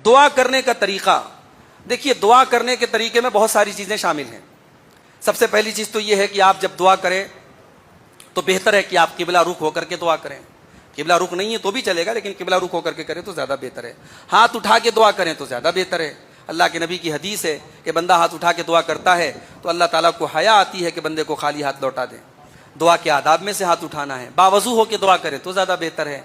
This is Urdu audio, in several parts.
دعا کرنے کا طریقہ، دیکھیے دعا کرنے کے طریقے میں بہت ساری چیزیں شامل ہیں. سب سے پہلی چیز تو یہ ہے کہ آپ جب دعا کریں تو بہتر ہے کہ آپ قبلہ رخ ہو کر کے دعا کریں. قبلہ رخ نہیں ہے تو بھی چلے گا، لیکن قبلہ رخ ہو کر کے کریں تو زیادہ بہتر ہے. ہاتھ اٹھا کے دعا کریں تو زیادہ بہتر ہے. اللہ کے نبی کی حدیث ہے کہ بندہ ہاتھ اٹھا کے دعا کرتا ہے تو اللہ تعالیٰ کو حیا آتی ہے کہ بندے کو خالی ہاتھ لوٹا دیں. دعا کے آداب میں سے ہاتھ اٹھانا ہے. باوضو ہو کے دعا کریں تو زیادہ بہتر ہے.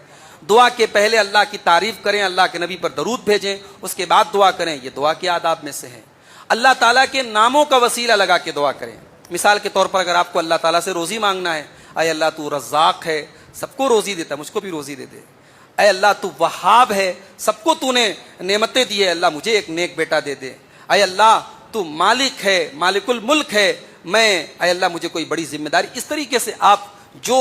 دعا کے پہلے اللہ کی تعریف کریں، اللہ کے نبی پر درود بھیجیں، اس کے بعد دعا کریں. یہ دعا کے آداب میں سے ہے. اللہ تعالیٰ کے ناموں کا وسیلہ لگا کے دعا کریں. مثال کے طور پر اگر آپ کو اللہ تعالیٰ سے روزی مانگنا ہے، اے اللہ تو رزاق ہے، سب کو روزی دیتا، مجھ کو بھی روزی دے دے. اے اللہ تو وہاب ہے، سب کو تو نے نعمتیں دی ہے، اللہ مجھے ایک نیک بیٹا دے دے. اے اللہ تو مالک ہے، مالک الملک ہے، اے اللہ مجھے کوئی بڑی ذمہ داری. اس طریقے سے آپ جو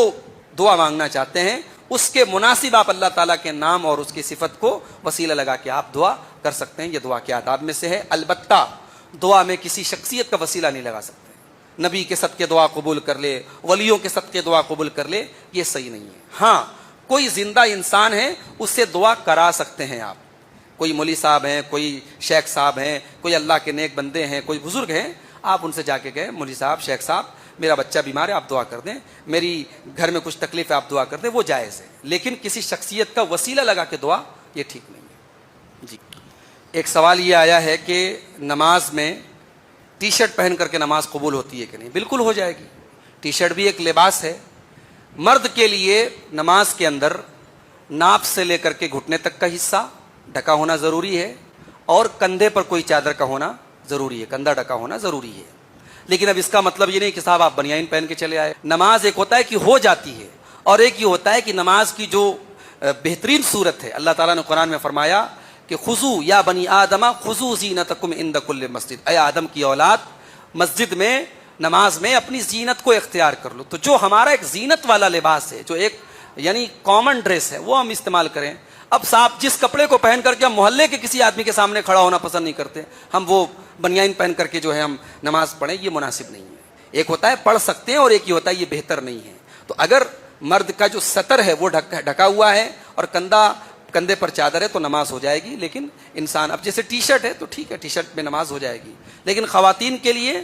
دعا مانگنا چاہتے ہیں اس کے مناسب آپ اللہ تعالیٰ کے نام اور اس کی صفت کو وسیلہ لگا کے آپ دعا کر سکتے ہیں. یہ دعا کے آداب میں سے ہے. البتہ دعا میں کسی شخصیت کا وسیلہ نہیں لگا سکتے. نبی کے صدقے دعا قبول کر لے، ولیوں کے صدقے دعا قبول کر لے، یہ صحیح نہیں ہے. ہاں کوئی زندہ انسان ہے اس سے دعا کرا سکتے ہیں آپ. کوئی مولوی صاحب ہیں، کوئی شیخ صاحب ہیں، کوئی اللہ کے نیک بندے ہیں، کوئی بزرگ ہیں، آپ ان سے جا کے کہیں مولوی صاحب، شیخ صاحب میرا بچہ بیمار ہے آپ دعا کر دیں، میری گھر میں کچھ تکلیف ہے آپ دعا کر دیں، وہ جائز ہے. لیکن کسی شخصیت کا وسیلہ لگا کے دعا یہ ٹھیک نہیں ہے. جی ایک سوال یہ آیا ہے کہ نماز میں ٹی شرٹ پہن کر کے نماز قبول ہوتی ہے کہ نہیں؟ بالکل ہو جائے گی. ٹی شرٹ بھی ایک لباس ہے. مرد کے لیے نماز کے اندر ناپ سے لے کر کے گھٹنے تک کا حصہ ڈھکا ہونا ضروری ہے، اور کندھے پر کوئی چادر کا ہونا ضروری ہے، کندھا ڈھکا ہونا ضروری ہے. لیکن اب اس کا مطلب یہ نہیں کہ صاحب آپ بنیان پہن کے چلے آئے. نماز ایک ہوتا ہے کہ ہو جاتی ہے، اور ایک یہ ہوتا ہے کہ نماز کی جو بہترین صورت ہے، اللہ تعالیٰ نے قرآن میں فرمایا کہ خذو یا بنی آدم خذو زینتکم عند کل مسجد، اے آدم کی اولاد مسجد میں نماز میں اپنی زینت کو اختیار کر لو. تو جو ہمارا ایک زینت والا لباس ہے، جو ایک یعنی کامن ڈریس ہے، وہ ہم استعمال کریں. اب صاحب جس کپڑے کو پہن کر کے ہم محلے کے کسی آدمی کے سامنے کھڑا ہونا پسند نہیں کرتے، ہم وہ بنیان پہن کر کے جو ہے ہم نماز پڑھیں، یہ مناسب نہیں ہے. ایک ہوتا ہے پڑھ سکتے ہیں، اور ایک یہ ہوتا ہے یہ بہتر نہیں ہے. تو اگر مرد کا جو سطر ہے وہ ڈھکا ہوا ہے اور کندھے پر چادر ہے تو نماز ہو جائے گی. لیکن انسان اب جیسے ٹی شرٹ ہے تو ٹھیک ہے، ٹی شرٹ میں نماز ہو جائے گی. لیکن خواتین کے لیے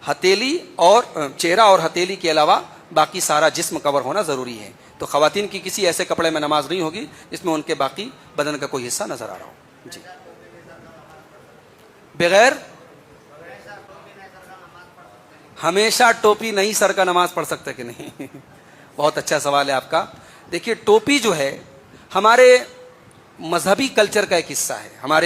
ہتھیلی اور چہرہ اور ہتھیلی کے علاوہ باقی سارا جسم کور ہونا ضروری ہے. تو خواتین کی کسی ایسے کپڑے میں نماز نہیں ہوگی جس میں ان کے باقی بدن کا کوئی حصہ نظر آ رہا ہو. جی بغیر ہمیشہ ٹوپی نہیں سر کا نماز پڑھ سکتے کہ نہیں؟ بہت اچھا سوال ہے آپ کا. دیکھیے ٹوپی جو ہے ہمارے مذہبی کلچر کا ایک حصہ ہے. ہمارے